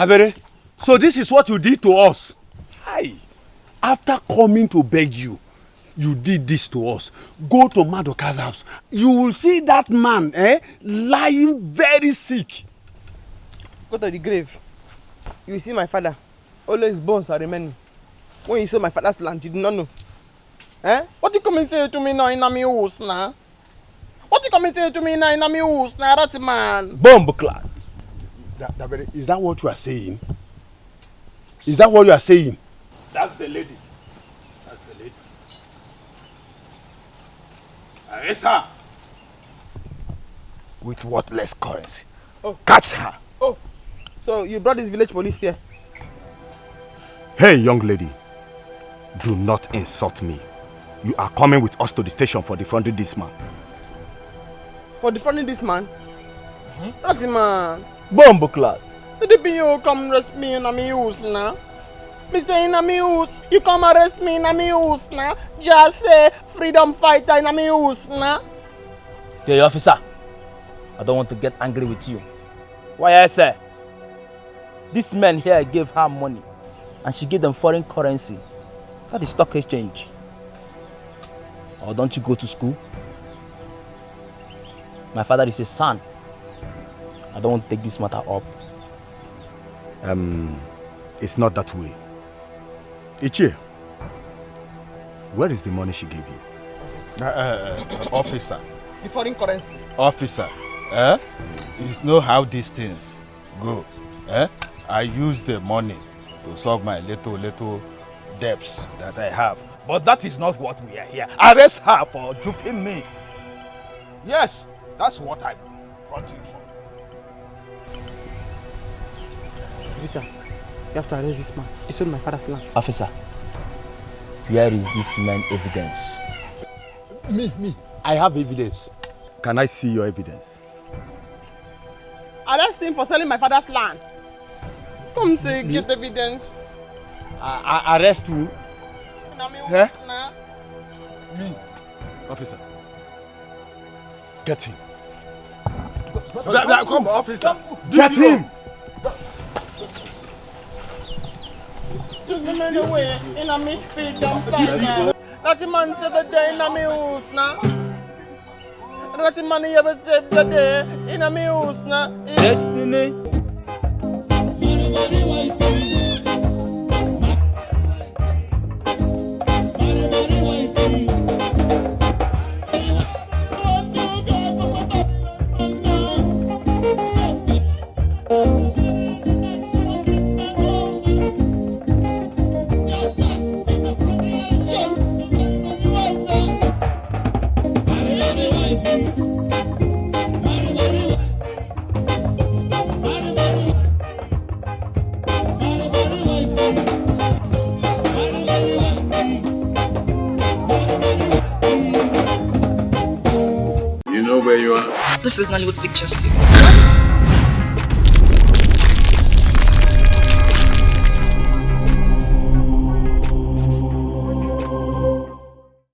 Dabere, so this is what you did to us. Hi. After coming to beg you, you did this to us. Go to Madoka's house. You will see that man lying very sick. Go to the grave. You will see my father. All his bones are remaining. When you saw my father's land, you did not know. What you come and say to me now in my house now? What you come and say to me now in my house now, that man? Bombclat. Is that what you are saying? Is that what you are saying? That's the lady. That's the lady. Arrest her. With what less currency? Oh. Catch her. Oh, so you brought this village police here? Hey, young lady. Do not insult me. You are coming with us to the station for defrauding this man. For defrauding this man? That man. Bombclat. Did you come arrest me in my house now? Mr. in my house, you come arrest me in my house now? Just say freedom fighter in my house now? Hey, officer. I don't want to get angry with you. Why I say? This man here gave her money and she gave them foreign currency. That is stock exchange. Or don't you go to school? My father is a son. I don't want to take this matter up. It's not that way. Ichie, where is the money she gave you? Officer. The foreign currency. Officer. You know how these things go. I use the money to solve my little debts that I have. But that is not what we are here. Arrest her for duping me. Yes, that's what I brought you for. Victor, you have to arrest this man. He sold my father's land. Officer, where is this man evidence? Me. I have evidence. Can I see your evidence? Arrest him for selling my father's land. Come say, get evidence. Arrest who? Me. Officer. Get him. Come, officer. Get him! That man said the day in my house now. That man ever said the day in my house now. Destiny. You know where you are? This is Nollywood Pictures TV.